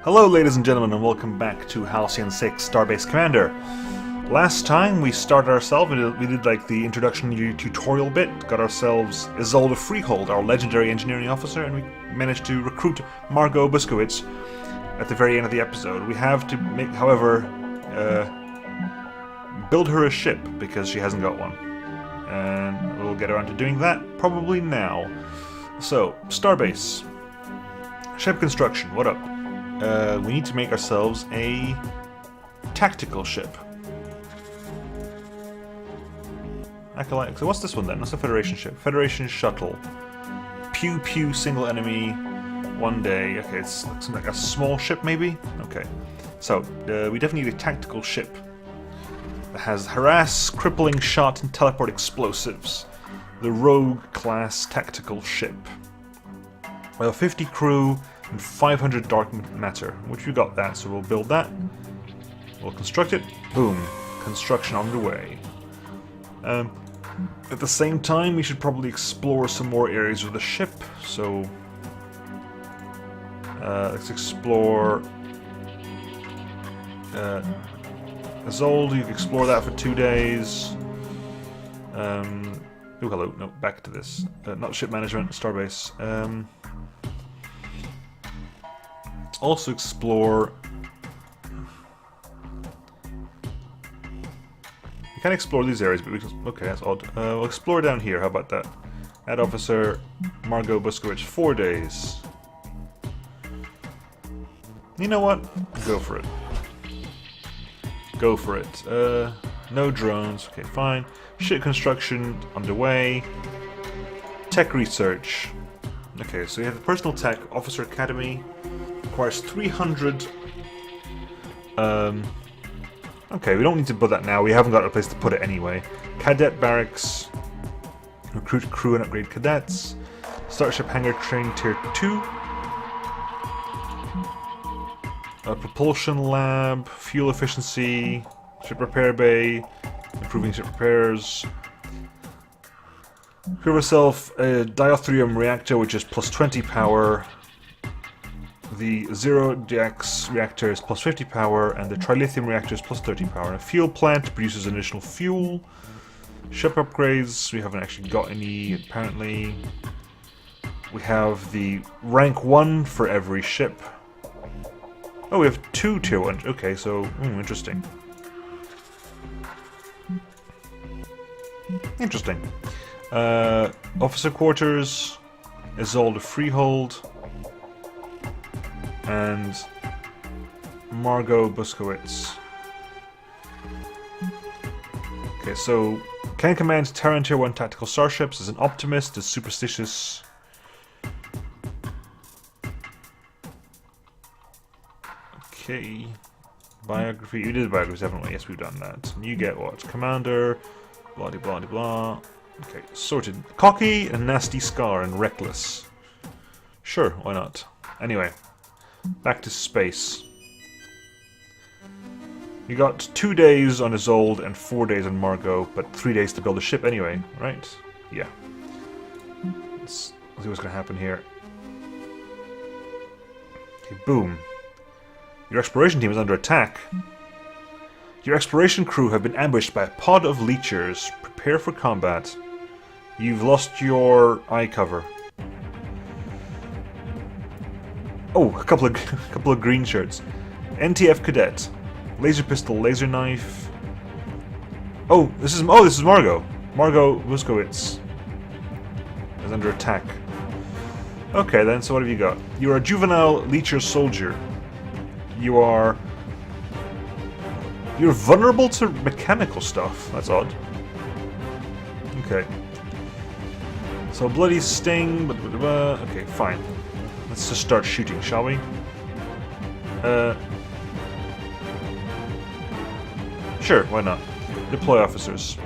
Hello ladies and gentlemen, and welcome back to Halcyon 6 Starbase Commander. Last time we started ourselves, we did like the introduction tutorial bit, got ourselves Isolde Freehold, our legendary engineering officer, and we managed to recruit Margot Buskowitz at the very end of the episode. We have to make, however, build her a ship, because she hasn't got one. And we'll get around to doing that probably now. So, Starbase. Ship construction, what up? We need to make ourselves a tactical ship. Acolyte. So what's this one then? What's the Federation ship? Federation shuttle. Pew pew single enemy. 1 day. Okay, it's looks like a small ship maybe? Okay. So, we definitely need a tactical ship that has harass, crippling shot, and teleport explosives. The Rogue class tactical ship. Well, 50 crew and 500 dark matter, which we got that, so we'll build that. We'll construct it. Boom. Construction underway. At the same time, we should probably explore some more areas of the ship, so let's explore Isolde. You can explore that for 2 days. Oh, hello. No, back to this. Not ship management, Starbase. Also explore. We can explore these areas, but we can. Okay, that's odd. We'll explore down here. How about that? Add officer Margot Buskowitz, 4 days. You know what? Go for it. Go for it. No drones. Okay, fine. Ship construction underway. Tech research. Okay, so you have the personal tech officer academy. Requires 300. Okay, we don't need to put that now. We haven't got a place to put it anyway. Cadet barracks. Recruit crew and upgrade cadets. Starship hangar train tier 2. Propulsion lab. Fuel efficiency. Ship repair bay. Improving ship repairs. Give yourself a diatherium reactor, which is plus 20 power. The Zero DX reactor is plus 50 power, and the Trilithium reactor is plus 30 power. And a fuel plant produces additional fuel. Ship upgrades, we haven't actually got any, apparently. We have the rank 1 for every ship. Oh, we have 2 tier 1. Okay, so, interesting. Interesting. Officer quarters, Isolde Freehold, and Margot Buskowitz. Okay, so can command Terran Tier 1 tactical starships, is an optimist, is superstitious. Okay. Biography. We did biographies, haven't we? Yes, we've done that. And you get what? Commander, blah blah blah blah. Okay, sorted. Cocky and nasty scar and reckless. Sure, why not? Anyway. Back to space. You got 2 days on Isolde and 4 days on Margot, but 3 days to build a ship anyway, right? Yeah. Let's see what's gonna happen here. Okay, boom. Your exploration team is under attack. Your exploration crew have been ambushed by a pod of leechers. Prepare for combat. You've lost your eye cover. Oh, a couple of green shirts. NTF cadet, laser pistol, laser knife. Oh, this is Margot. Margot Buskowitz is under attack. Okay, then. So what have you got? You're a juvenile leecher soldier. You're vulnerable to mechanical stuff. That's odd. Okay. So bloody sting. Okay, fine. Let's just start shooting, shall we? Sure, why not? Deploy officers.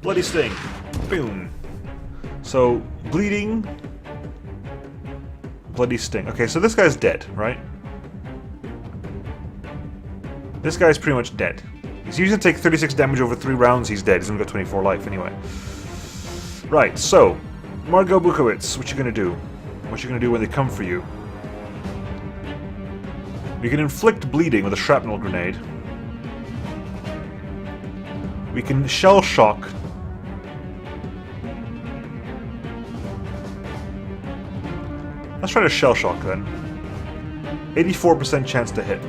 Bloody sting. Boom. So, bleeding. Bloody sting. Okay, so this guy's dead, right? This guy's pretty much dead. He's usually take 36 damage over 3 rounds, he's dead. He's only got 24 life anyway. Right, so, Margot Buskowitz, what you gonna do? What you gonna do when they come for you? We can inflict bleeding with a shrapnel grenade. We can shell shock. Let's try to shell shock then. 84% chance to hit.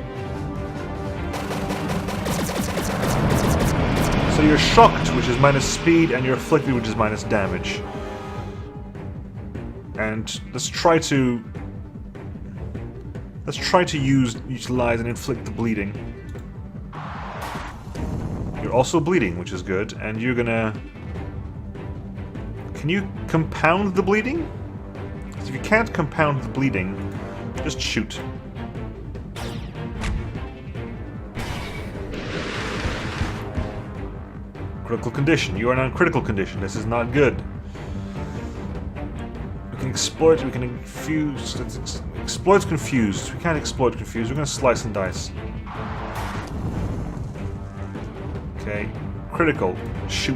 So you're shocked, which is minus speed, and you're afflicted, which is minus damage. And let's try to utilize and inflict the bleeding. You're also bleeding, which is good, and you're gonna... Can you compound the bleeding? Because if you can't compound the bleeding, just shoot. Critical condition. You are now in critical condition. This is not good. We can exploit, we can infuse... Exploit's confused. We can't exploit confused. We're going to slice and dice. Okay. Critical. Shoot.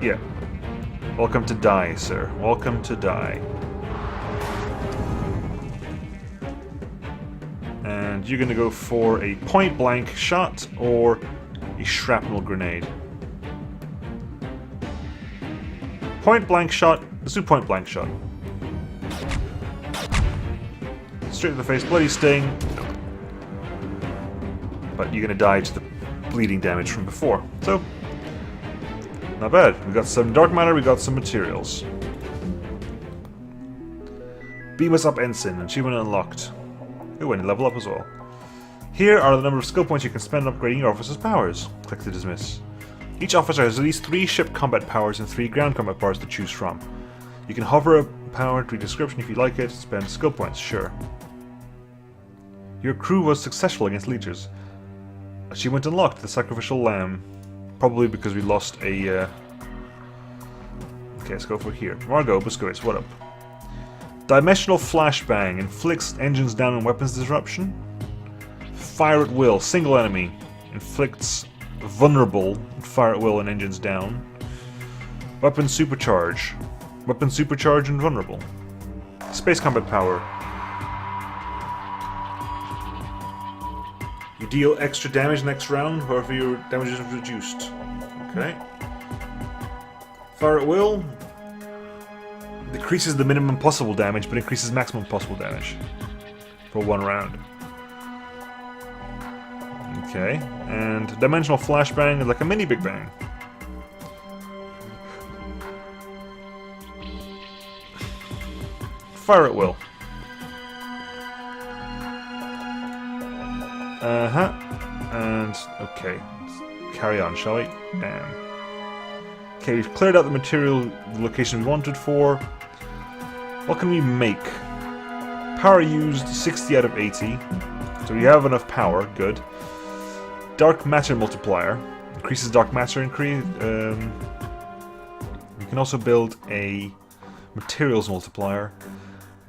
Yeah. Welcome to die, sir. Welcome to die. And you're going to go for a point-blank shot or a shrapnel grenade. Point-blank shot. Let's do point-blank shot. Straight to the face, bloody sting. But you're going to die to the bleeding damage from before. So, not bad. We got some dark matter, we got some materials. Beam us up, Ensign. Achievement unlocked. Ooh, and level up as well. Here are the number of skill points you can spend upgrading your officer's powers. Click to dismiss. Each officer has at least 3 ship combat powers and 3 ground combat powers to choose from. You can hover a power to a description if you like it. Spend skill points, sure. Your crew was successful against leechers. Achievement unlocked, the sacrificial lamb. Probably because we lost a... Okay, let's go for here. Margot, Busquets, what up? Dimensional flashbang inflicts engines down and weapons disruption. Fire at will, single enemy. Inflicts vulnerable, fire at will and engines down. Weapon supercharge. Weapon supercharge and vulnerable. Space combat power. You deal extra damage next round, however your damage is reduced. Okay. Fire at will. Decreases the minimum possible damage, but increases maximum possible damage. For 1 round. Okay. And dimensional flashbang is like a mini Big Bang. Fire at will. And okay, let's carry on, shall we? Bam. Okay, we've cleared out the material location we wanted for. What can we make? Power used 60 out of 80. So we have enough power, good. Dark matter multiplier. Increases dark matter increase. We can also build a materials multiplier.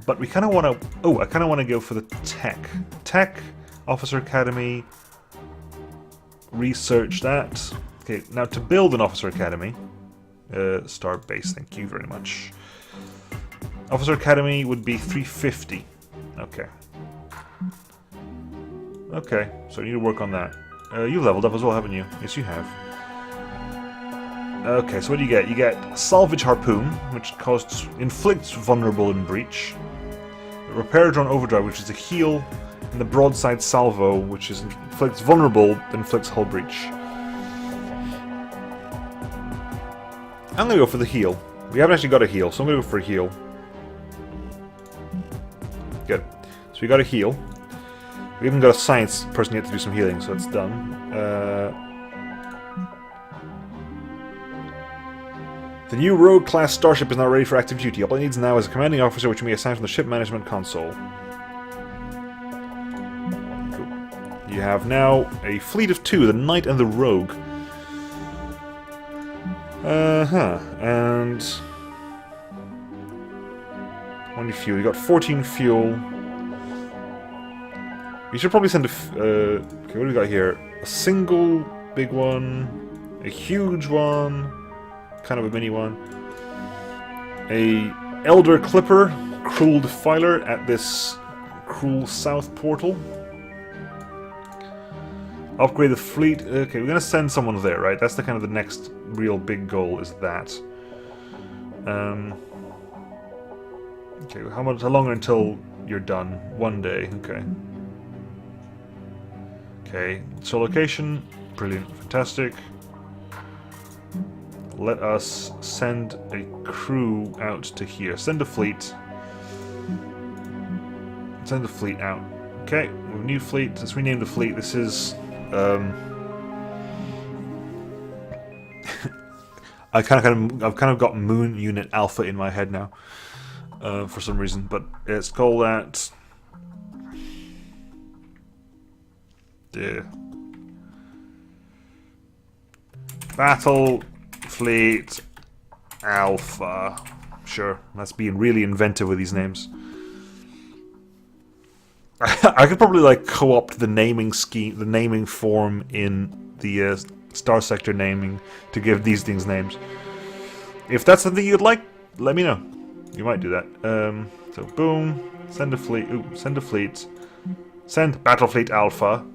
But we kind of want to... Oh, I kind of want to go for the tech. Tech, Officer Academy, research that. Okay, now to build an Officer Academy... Star base, thank you very much. Officer Academy would be 350. Okay. Okay, so you need to work on that. You leveled up as well, haven't you? Yes, you have. Okay, so what do you get? You get Salvage Harpoon, which inflicts vulnerable and breach. Repair Drone Overdrive, which is a heal, and the Broadside Salvo, which inflicts vulnerable, but inflicts hull breach. I'm gonna go for the heal. We haven't actually got a heal, so I'm gonna go for a heal. Good. So we got a heal. We even got a science person yet to do some healing, so it's done. The new Rogue class starship is now ready for active duty. All it needs now is a commanding officer, which can be assigned from the ship management console. Cool. You have now a fleet of 2, the Knight and the Rogue. And... how many fuel? You got 14 fuel. You should probably send a... okay, what do we got here? A single big one, a huge one, kind of a mini one, a Elder Clipper, Cruel Defiler at this Cruel South portal. Upgrade the fleet. Okay, we're gonna send someone there, right? That's the kind of the next real big goal, is that. Okay, how long until you're done? 1 day, okay. Okay, so location, brilliant, fantastic. Let us send a crew out to here. Send a fleet. Send the fleet out. Okay, we have a new fleet. Let's rename the fleet. This is I've kind of got Moon Unit Alpha in my head now, for some reason. But it's called that. Yeah. Battle Fleet Alpha. Sure, that's being really inventive with these names. I could probably like co-opt the naming scheme, the naming form in the Star Sector naming to give these things names. If that's something you'd like, let me know. You might do that. So boom, send a fleet. Ooh, send a fleet. Send Battlefleet Alpha.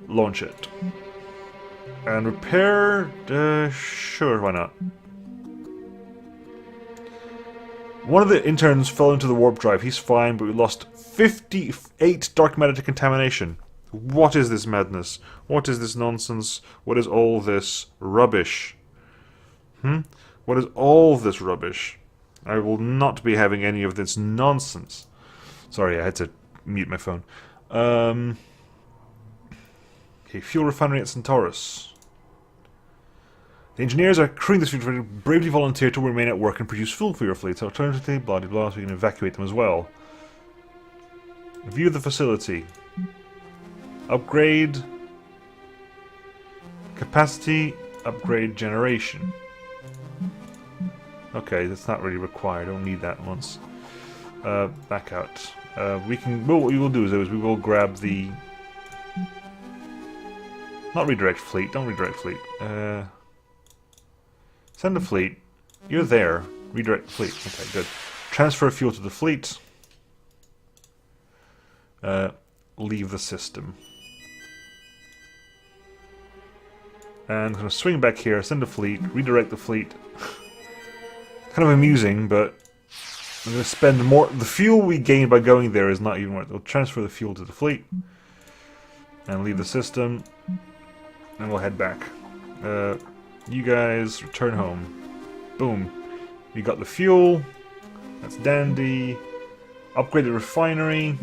Launch it. And repair. Sure, why not? One of the interns fell into the warp drive. He's fine, but we lost 58 dark matter to contamination. What is this madness? What is this nonsense? What is all this rubbish? What is all this rubbish? I will not be having any of this nonsense. Sorry, I had to mute my phone. Okay, fuel refinery at Centaurus. The engineers are crewing this fleet bravely volunteer to remain at work and produce fuel for your fleet. Alternatively, blah blah blah, so we can evacuate them as well. View the facility. Upgrade. Capacity. Upgrade generation. Okay, that's not really required. I don't need that once. Back out. We can. Well, what we will do is we will grab the. Not redirect fleet. Don't redirect fleet. Send a fleet. You're there. Redirect the fleet. Okay, good. Transfer fuel to the fleet. Leave the system. And I'm going to swing back here, send a fleet, redirect the fleet. Kind of amusing, but I'm going to spend more. The fuel we gain by going there is not even worth it. We'll transfer the fuel to the fleet. And leave the system. And we'll head back. You guys return home. Boom. We got the fuel. That's dandy. Upgrade the refinery.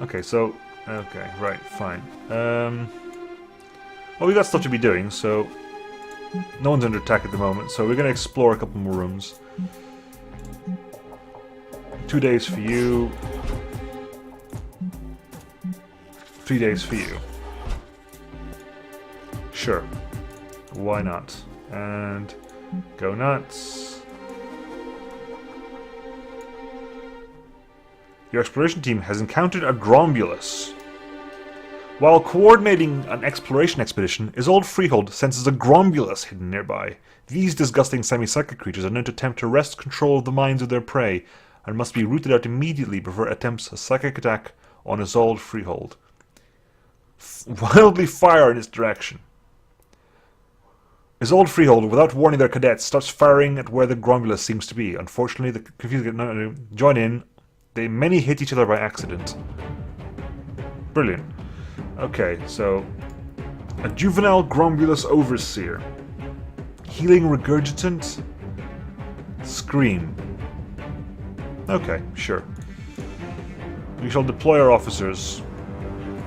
Okay, so... Okay, right, fine. Well, we got stuff to be doing, so... No one's under attack at the moment, so we're going to explore a couple more rooms. 2 days for you. 3 days for you. Sure. Why not? And... Go nuts. Your exploration team has encountered a Grombulus. While coordinating an exploration expedition, Isolde Freehold senses a Grombulus hidden nearby. These disgusting semi-psychic creatures are known to attempt to wrest control of the minds of their prey, and must be rooted out immediately before it attempts a psychic attack on Isolde Freehold. Wildly fire in its direction. Isolde Freehold, without warning their cadets, starts firing at where the Grombulus seems to be. Unfortunately, the confused join in. They many hit each other by accident. Brilliant. Okay, so... A juvenile Grombulus Overseer. Healing Regurgitant. Scream. Okay, sure. We shall deploy our officers.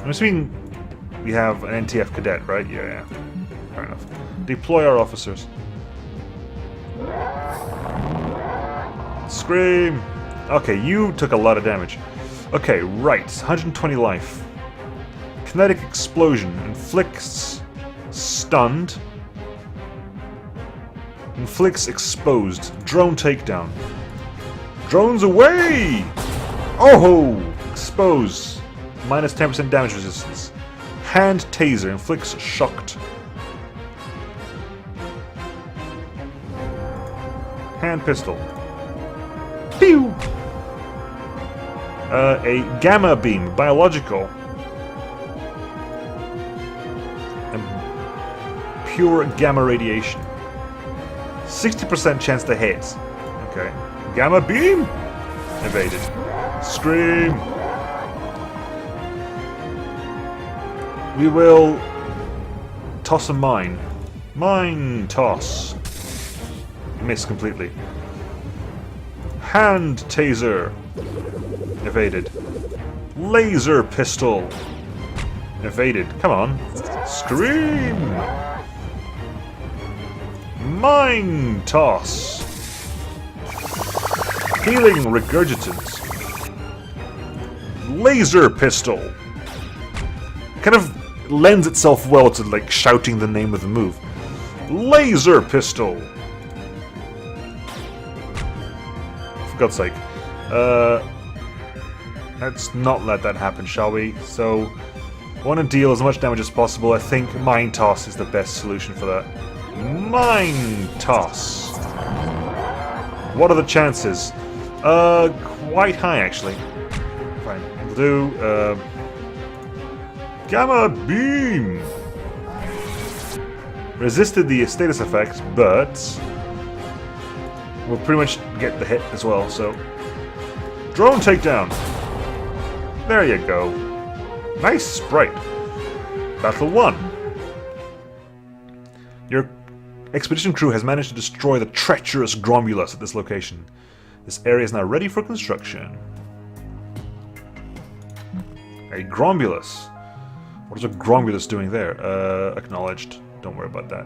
I'm assuming we have an NTF cadet, right? Yeah. Fair enough. Deploy our officers. Scream! Okay, you took a lot of damage. Okay, right. 120 life. Kinetic explosion. Inflicts stunned. Inflicts exposed. Drone takedown. Drones away! Oh ho! Expose. Minus 10% damage resistance. Hand taser. Inflicts shocked. Hand pistol. Pew! A gamma beam, biological. And pure gamma radiation. 60% chance to hit. Okay. Gamma beam! Evaded. Scream! We will toss a mine. Mine toss. Miss completely. Hand taser. Evaded. Laser pistol. Evaded. Come on. Scream! Mine toss. Healing regurgitant. Laser pistol. Kind of lends itself well to like shouting the name of the move. Laser pistol. For God's sake. Let's not let that happen, shall we? So, I want to deal as much damage as possible. I think Mine Toss is the best solution for that. Mine Toss! What are the chances? Quite high, actually. Fine. We'll do, Gamma Beam! Resisted the status effect, but we'll pretty much get the hit as well, so... Drone takedown! There you go. Nice sprite. Battle 1. Your expedition crew has managed to destroy the treacherous Gromulus at this location. This area is now ready for construction. A Gromulus. What is a Gromulus doing there? Acknowledged. Don't worry about that.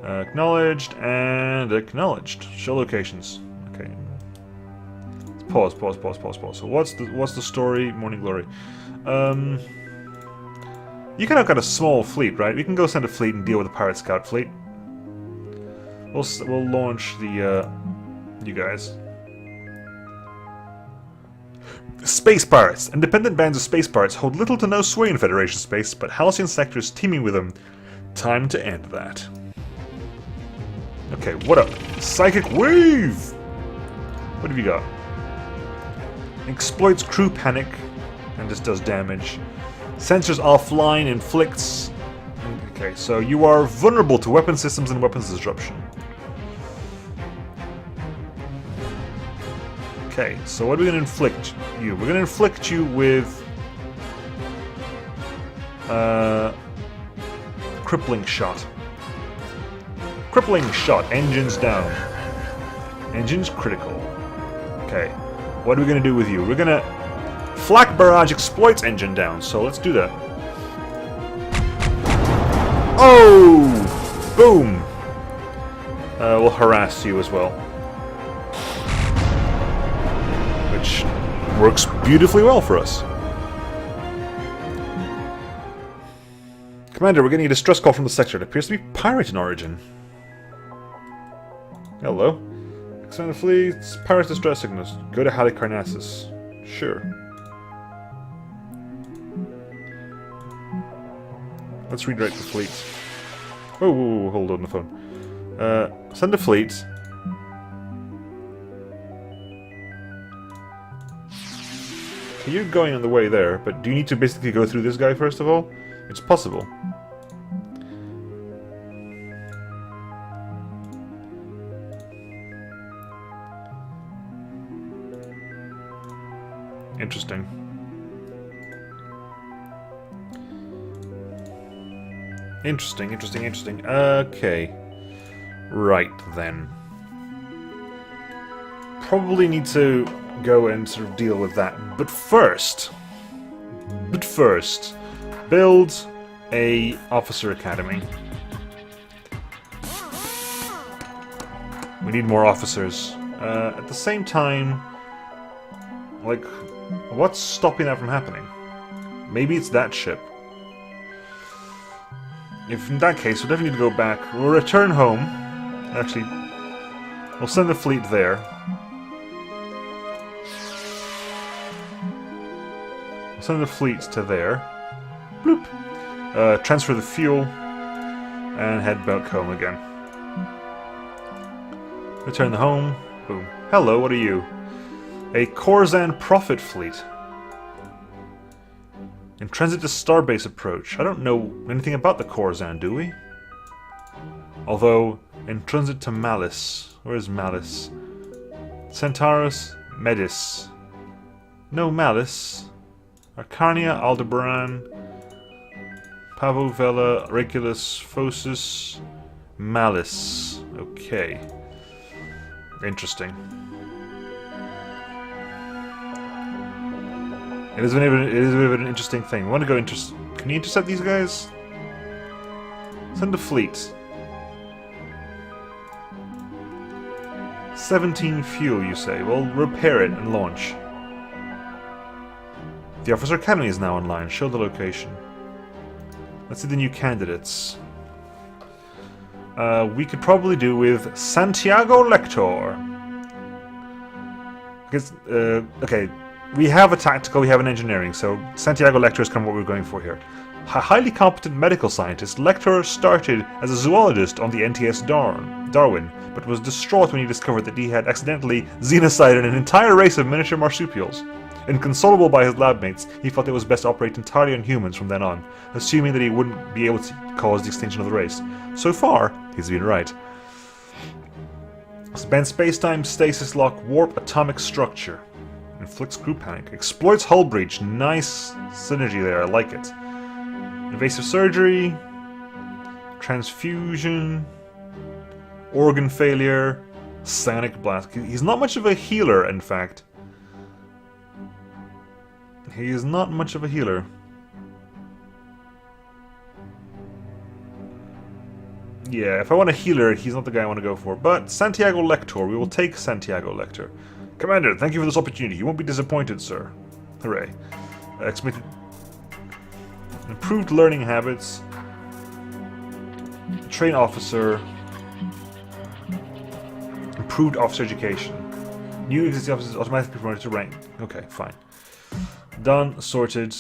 Acknowledged and acknowledged. Show locations. Okay. Pause. So what's the story? Morning Glory. You kind of got a small fleet, right? We can go send a fleet and deal with the pirate scout fleet. We'll launch the you guys. Space pirates. Independent bands of space pirates hold little to no sway in Federation space, but Halcyon sector is teeming with them. Time to end that. Okay, what up? Psychic wave. What have you got? Exploits crew panic, and this does damage. Sensors offline, inflicts... Okay, so you are vulnerable to weapon systems and weapons disruption. Okay, so what are we going to inflict you? We're going to inflict you with... crippling shot. Crippling shot, engines down. Engines critical. Okay. What are we going to do with you? We're going to... Flak barrage exploits engine down, so let's do that. Oh! Boom! We'll harass you as well. Which works beautifully well for us. Commander, we're getting a distress call from the sector. It appears to be pirate in origin. Hello. Extend the fleets. Pirate distress signals. Go to Halicarnassus. Sure. Let's redirect the fleet. Oh, hold on the phone. Send a fleet. You're going on the way there, but do you need to basically go through this guy first of all? It's possible. Interesting. Interesting. Okay. Right, then. Probably need to go and sort of deal with that. But first, build a officer academy. We need more officers. At the same time, like, what's stopping that from happening? Maybe it's that ship. If in that case, we'll definitely need to go back. We'll return home. Actually, we'll send the fleet there. We'll send the fleets to there. Bloop. Transfer the fuel. And head back home again. Return the home. Boom. Hello, what are you? A Corzan Prophet Fleet. In transit to Starbase approach. I don't know anything about the Corzan, do we? Although, in transit to Malice. Where is Malice? Centaurus, Medis. No Malice. Arcania, Aldebaran, Pavovella, Regulus, Phocis, Malice. Okay. Interesting. It is a bit of an interesting thing. I want to go Can you intercept these guys? Send a fleet. 17 fuel, you say. Well, repair it and launch. The Officer Academy is now online. Show the location. Let's see the new candidates. We could probably do with Santiago Lector. Because, okay, we have a tactical, we have an engineering, so Santiago Lector is kind of what we're going for here. A highly competent medical scientist, Lector started as a zoologist on the NTS Darwin, but was distraught when he discovered that he had accidentally xenocided an entire race of miniature marsupials. Inconsolable by his lab mates, he felt it was best to operate entirely on humans from then on, assuming that he wouldn't be able to cause the extinction of the race. So far, he's been right. Bend space-time stasis lock warp atomic structure. Inflicts crew panic. Exploits hull breach. Nice synergy there, I like it. Invasive surgery. Transfusion. Organ failure. Psionic blast. He's not much of a healer, in fact. He is not much of a healer. Yeah, if I want a healer, he's not the guy I want to go for. But Santiago Lector, we will take Santiago Lector. Commander, thank you for this opportunity. You won't be disappointed, sir. Hooray. Expected improved learning habits. Train officer. Improved officer education. New existing officers automatically promoted to rank. Okay, fine. Done, sorted.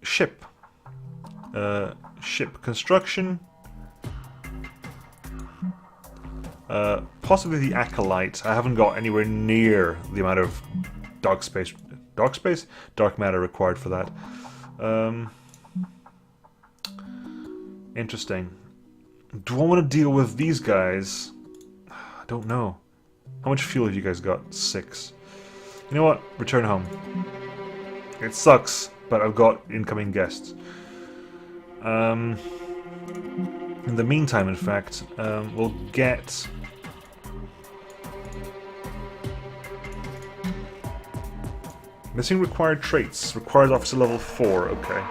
Ship. Ship construction. Possibly the Acolyte. I haven't got anywhere near the amount of dark matter required for that. Interesting. Do I want to deal with these guys? I don't know. How much fuel have you guys got? 6. You know what? Return home. It sucks, but I've got incoming guests. In the meantime, in fact, we'll get... Missing required traits. Required officer level 4, okay.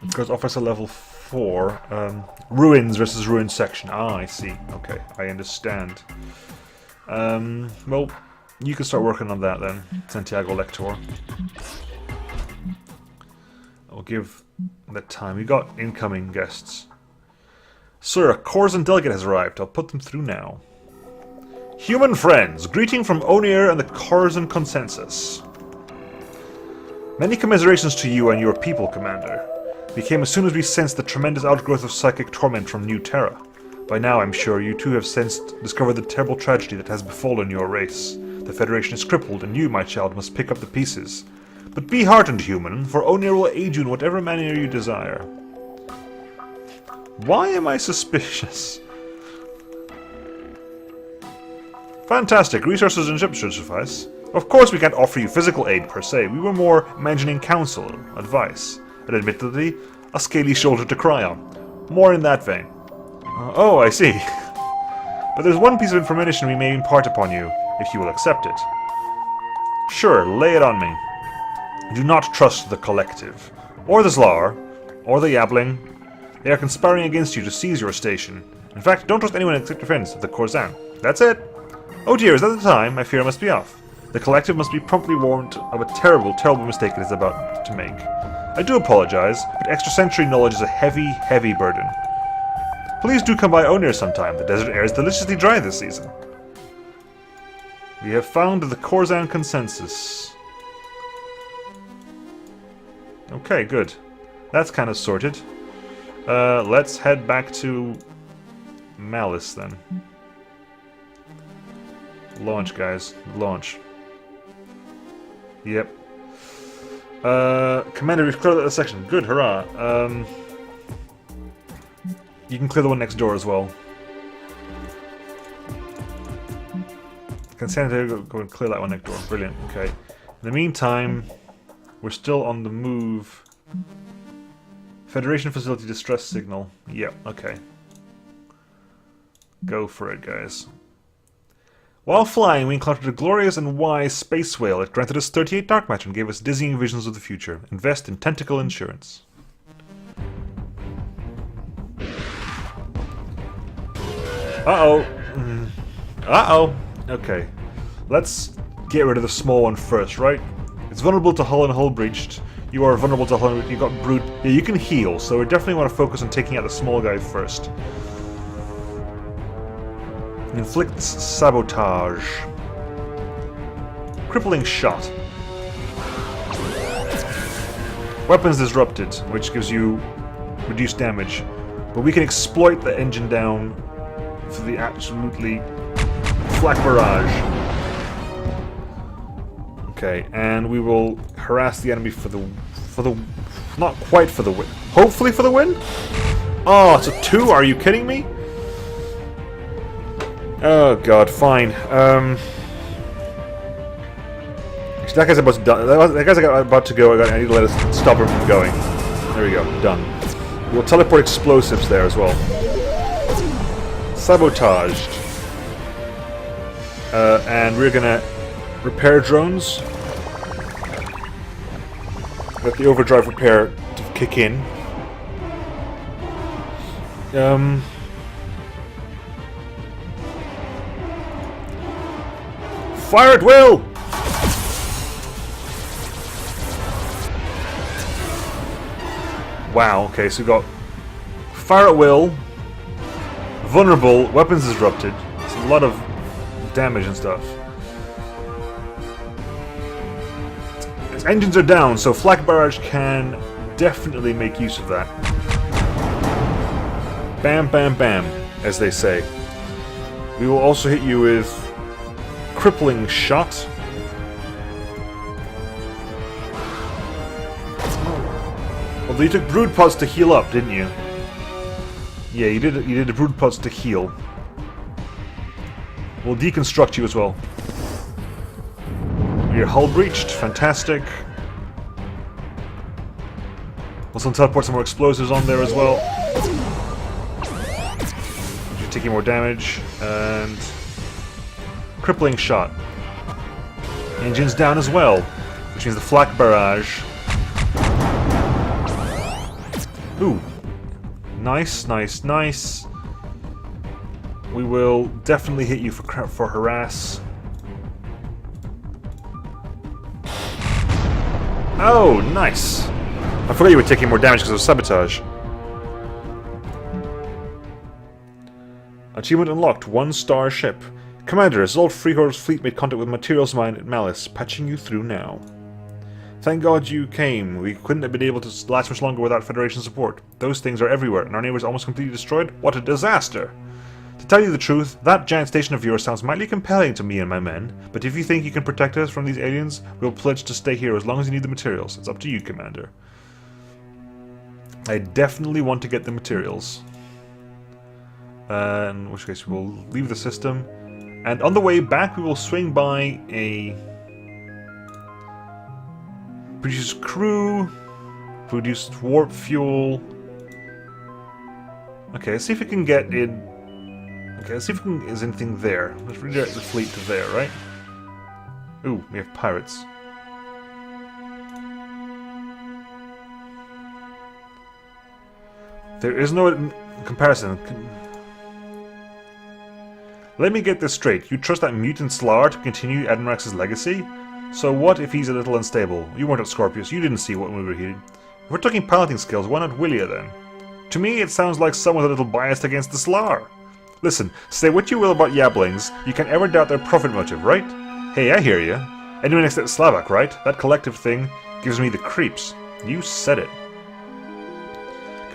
Because officer level 4, ruins versus ruin section. Ah, I see. Okay, I understand. Well, you can start working on that then, Santiago Lector. I'll give that time. We got incoming guests. Sir, a Corzan delegate has arrived. I'll put them through now. Human friends, greeting from Onir and the Corzan Consensus. Many commiserations to you and your people, Commander. We came as soon as we sensed the tremendous outgrowth of psychic torment from New Terra. By now, I'm sure you too have discovered the terrible tragedy that has befallen your race. The Federation is crippled, and you, my child, must pick up the pieces. But be heartened, human, for Onir will aid you in whatever manner you desire. Why am I suspicious? Fantastic. Resources and ships should suffice. Of course we can't offer you physical aid per se. We were more imagining counsel, advice, and admittedly, a scaly shoulder to cry on. More in that vein. Oh, I see. But there's one piece of information we may impart upon you, if you will accept it. Sure, lay it on me. Do not trust the Collective, or the Zlar, or the Yabling. They are conspiring against you to seize your station. In fact, don't trust anyone except your friends, the Corzan. That's it. Oh dear, is that the time? I fear I must be off. The Collective must be promptly warned of a terrible, terrible mistake it is about to make. I do apologize, but extrasensory knowledge is a heavy, heavy burden. Please do come by Onir sometime. The desert air is deliciously dry this season. We have found the Corzan Consensus. Okay, good. That's kind of sorted. Let's head back to Malice then. Launch, guys. Launch. Yep. Commander, we've cleared that section. Good, hurrah. You can clear the one next door as well. Can San Diego go and clear that one next door? Brilliant, okay. In the meantime, we're still on the move. Federation facility distress signal. Yep, okay. Go for it, guys. While flying, we encountered a glorious and wise space whale. It granted us 38 dark matter and gave us dizzying visions of the future. Invest in tentacle insurance. Uh-oh. Uh-oh. Okay. Let's get rid of the small one first, right? It's vulnerable to hull and hull breached. You are vulnerable to hull and you've got brood. Yeah, you can heal, so we definitely want to focus on taking out the small guy first. Inflicts sabotage. Crippling shot. Weapons disrupted, which gives you reduced damage. But we can exploit the engine down for the absolutely flak barrage. Okay, and we will harass the enemy for the not quite for the win. Hopefully for the win? Oh, it's a 2? Are you kidding me? Oh god, fine. Actually, that guy's about to die. That guy's about to go. I need to let us stop him from going. There we go. Done. We'll teleport explosives there as well. Sabotaged. And we're gonna repair drones. Let the overdrive repair to kick in. Fire at will! Wow, okay, so we've got fire at will, vulnerable, weapons disrupted. It's a lot of damage and stuff. Its engines are down, so flak barrage can definitely make use of that. Bam, bam, bam, as they say. We will also hit you with crippling shot. Although you took brood pods to heal up, didn't you? Yeah, you did. You did the brood pods to heal. We'll deconstruct you as well. Your hull breached. Fantastic. Also teleport some more explosives on there as well. You're taking more damage and crippling shot. Engines down as well, which means the flak barrage. Ooh. Nice, nice, nice. We will definitely hit you for harass. Oh, nice. I forgot you were taking more damage because of sabotage. Achievement unlocked. 1-star ship. Commander, Assault Freehold's fleet made contact with materials mine at Malice. Patching you through now. Thank God you came. We couldn't have been able to last much longer without Federation support. Those things are everywhere, and our neighbors almost completely destroyed. What a disaster! To tell you the truth, that giant station of yours sounds mightily compelling to me and my men, but if you think you can protect us from these aliens, we'll pledge to stay here as long as you need the materials. It's up to you, Commander. I definitely want to get the materials. In which case we'll leave the system. And on the way back we will swing by a... Produce crew, produce warp fuel. Okay, let's see if we can get in. Okay, let's see if we can, is anything there. Let's redirect the fleet to there, right? Ooh, we have pirates. There is no comparison. Let me get this straight. You trust that mutant Slar to continue Admirax's legacy? So what if he's a little unstable? You weren't at Scorpius, you didn't see what we were hearing. If we're talking piloting skills, why not Willia then? To me, it sounds like someone's a little biased against the Slar. Listen, say what you will about Yablings, you can't ever doubt their profit motive, right? Hey, I hear ya. Anyone except Slavak, right? That collective thing gives me the creeps. You said it.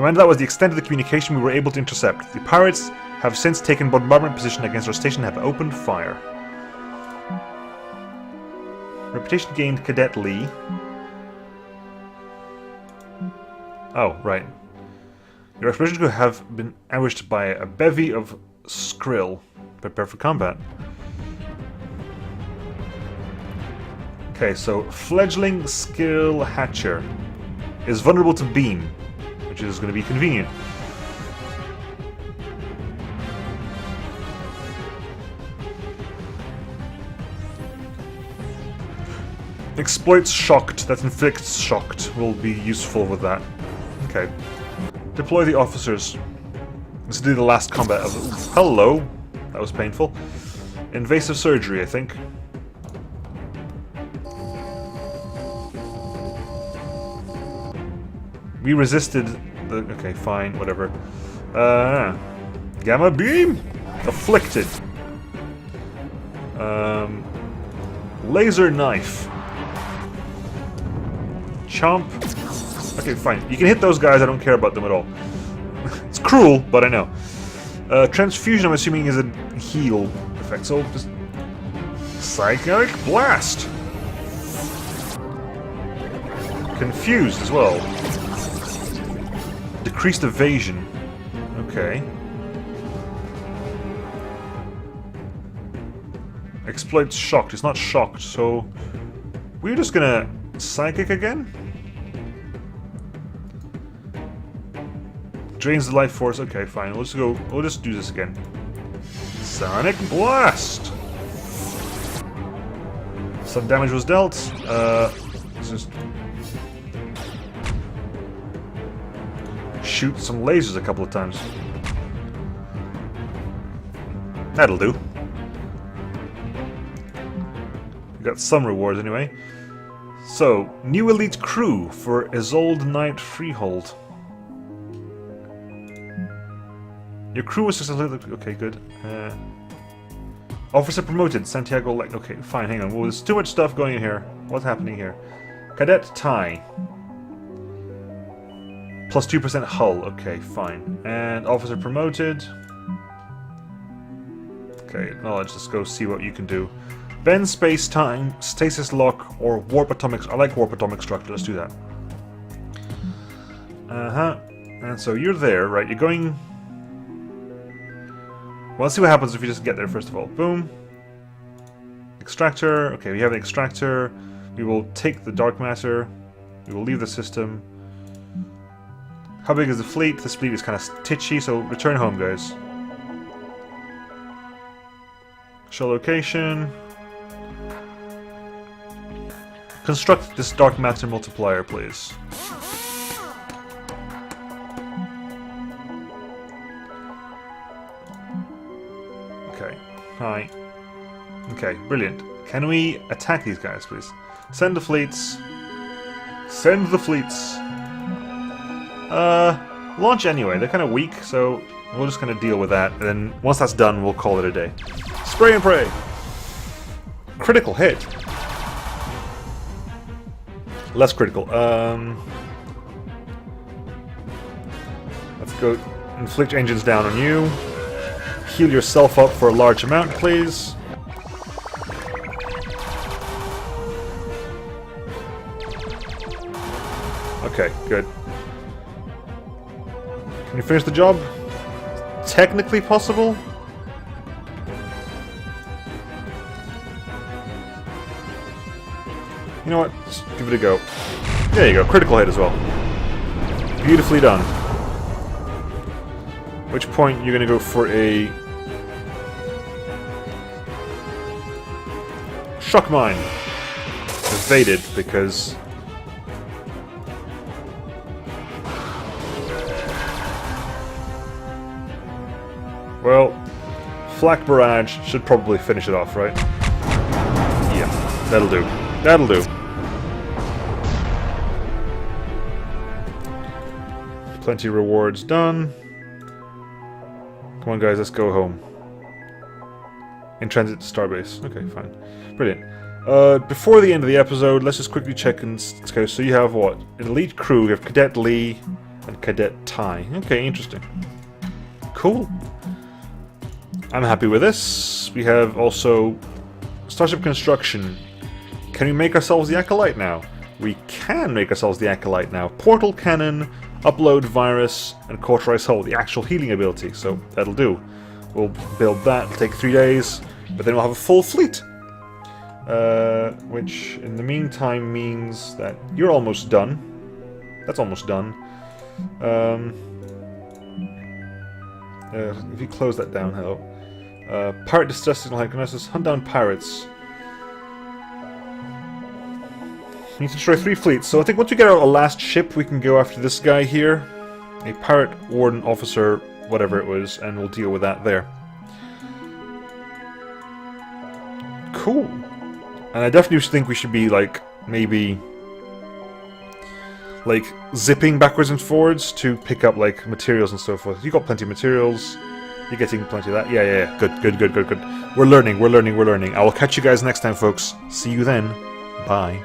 Commander, that was the extent of the communication we were able to intercept. The pirates have since taken bombardment position against our station and have opened fire. Reputation gained, Cadet Lee. Oh, right. Your expedition could have been ambushed by a bevy of Skrill. Prepare for combat. Okay, so fledgling skill hatcher is vulnerable to beam, which is going to be convenient. Exploits shocked, that inflicts shocked, will be useful with that. Okay. Deploy the officers. Let's do the last combat of it. Hello! That was painful. Invasive surgery, I think. We resisted the... Okay, fine, whatever. Gamma beam! Afflicted. Laser knife. Chomp. Okay, fine. You can hit those guys, I don't care about them at all. It's cruel, but I know. Transfusion, I'm assuming, is a heal effect, so just... Psychic Blast! Confused as well. Decreased evasion. Okay. Exploits shocked. It's not shocked, so... We're just gonna... Psychic again? Drains the life force. Okay, fine. Let's go. We'll just do this again. Sonic Blast! Some damage was dealt. Let's just... Shoot some lasers a couple of times. That'll do. We got some rewards anyway. So, new elite crew for Isolde Knight Freehold. Your crew was successfully... Okay, good. Officer promoted, Santiago... Okay, fine, hang on. Well, there's too much stuff going in here. What's happening here? Cadet Tai. Plus 2% hull. Okay, fine. And officer promoted. Okay, acknowledge. Let's go see what you can do. Bend space time, stasis lock, or warp atomic... I like warp atomic structure. Let's do that. And so you're there, right? You're going... Well, let's see what happens if you just get there, first of all. Boom. Extractor. Okay, we have an extractor. We will take the dark matter. We will leave the system. How big is the fleet? This fleet is kind of titchy, so return home, guys. Show location. Construct this dark matter multiplier, please. Okay. Hi. Okay, brilliant. Can we attack these guys, please? Send the fleets. Send the fleets. Launch anyway. They're kind of weak, so we're just going to deal with that. And then once that's done, we'll call it a day. Spray and pray. Critical hit. Less critical. Let's go inflict engines down on you. Heal yourself up for a large amount, please. Okay, good. Can you finish the job? Technically possible? You know what? Just give it a go. There you go. Critical hit as well. Beautifully done. At which point you're going to go for a... Shock mine. Evaded because... Well, Flak Barrage should probably finish it off, right? Yeah, that'll do. That'll do. Plenty of rewards done. Come on, guys, let's go home. In transit to Starbase. Okay, fine. Brilliant. Before the end of the episode, let's just quickly check and... Okay, so you have what? An elite crew. You have Cadet Lee, and Cadet Tai. Okay, interesting. Cool. I'm happy with this. We have also Starship Construction. Can we make ourselves the Acolyte now? We can make ourselves the Acolyte now. Portal Cannon, Upload Virus, and Cauterize Hull, the actual healing ability. So that'll do. We'll build that. It'll take 3 days, but then we'll have a full fleet. Which, in the meantime, means that you're almost done. That's almost done. If you close that down, hello. Pirate distress signal Hyconesis, hunt down pirates. We need to destroy 3 fleets, so I think once we get out a last ship, we can go after this guy here. A pirate warden officer, whatever it was, and we'll deal with that there. Cool. And I definitely think we should be, like, maybe... like, zipping backwards and forwards to pick up, like, materials and so forth. You got plenty of materials. You're getting plenty of that. Yeah. Good. We're learning. I will catch you guys next time, folks. See you then. Bye.